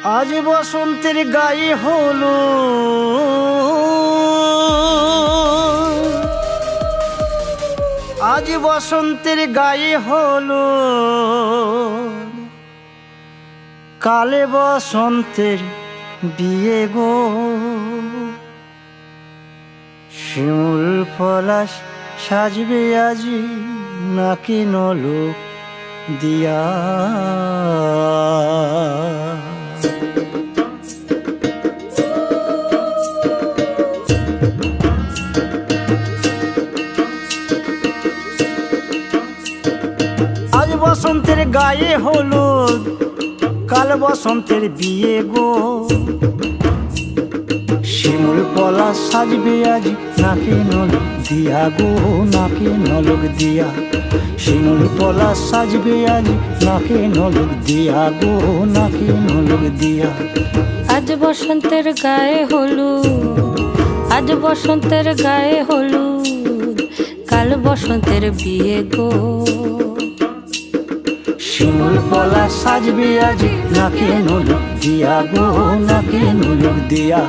আজ বসন্তের গায়ে হলো আজ বসন্তের গায়ে হলো কালে বসন্তের বিয়ে গো। শিমুল পলাশ সাজবে আজি নাকি নলক দিয়া। আজ বসন্তের গায়ে হলুদ কাল বসন্তের বিয়ে গো। শিমুল পলাশ সাজবে আজ নাকে নলক দিয়া গো, নাকে নলক দিয়া। শিমুল পলাশ সাজবে আজ নাকে নলক দিয়া গো, নাকে নলক দিয়া। আজ বসন্তের গায়ে হলুদ, আজ বসন্তের গায়ে হলুদ কাল বসন্তের বিয়ে গো। শিমুল পলাশ সাজবে আজ নাকে নলক দিয়া গো, নাকে নলক দিয়া।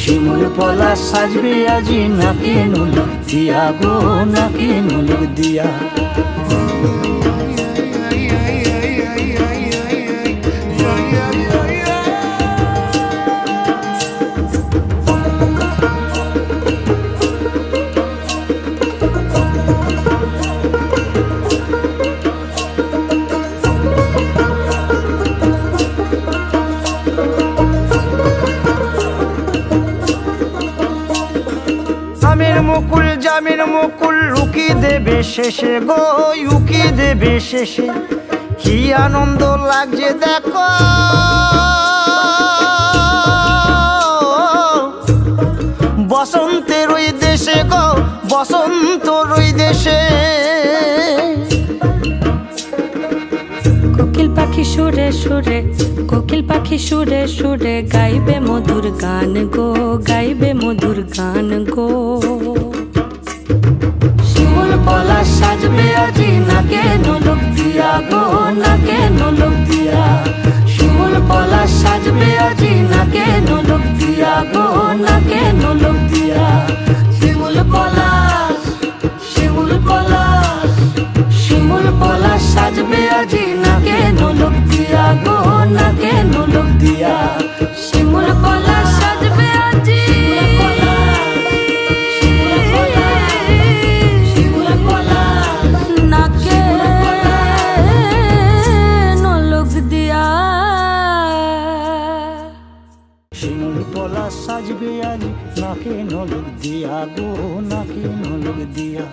শিমুল পলাশ সাজবে আজ নাকে নলক দিয়া গো, নাকে নলক দিয়া। জামের মুকুল জামের মুকুল লুকি দেবে শেষে গো, লুকি দেবে শেষে। কি আনন্দ লাগছে দেখো বসন্তের ওই দেশে গো, বসন্তর ওই দেশে। কোকিল পাখি সুরে সুরে, কোকিল পাখি সুরে সুরে গাইবে মধুর গান গো, গাইবে মধুর গান গো। শিমুল পলাশ সাজবে আজি নাকে নলক দিয়া গো, নাকে নলক দিয়া। শিমুল পলাশ সাজবে আজি নাকে নলক দিয়া গো, নাকে নলক দিয়া। শিমুল পলাশ শিমুল পলাশ শিমুল পলাশ সাজবে আজি নাকে নলক দিয়া গো, নাকে নলক দিয়া। শিমুল পলাশ সাজবে আজি নাকে নলক দিয়া। শিমুল পলাশ সাজবে আজ নাকে নলক দিয়া গো, নাকে নলক দিয়া।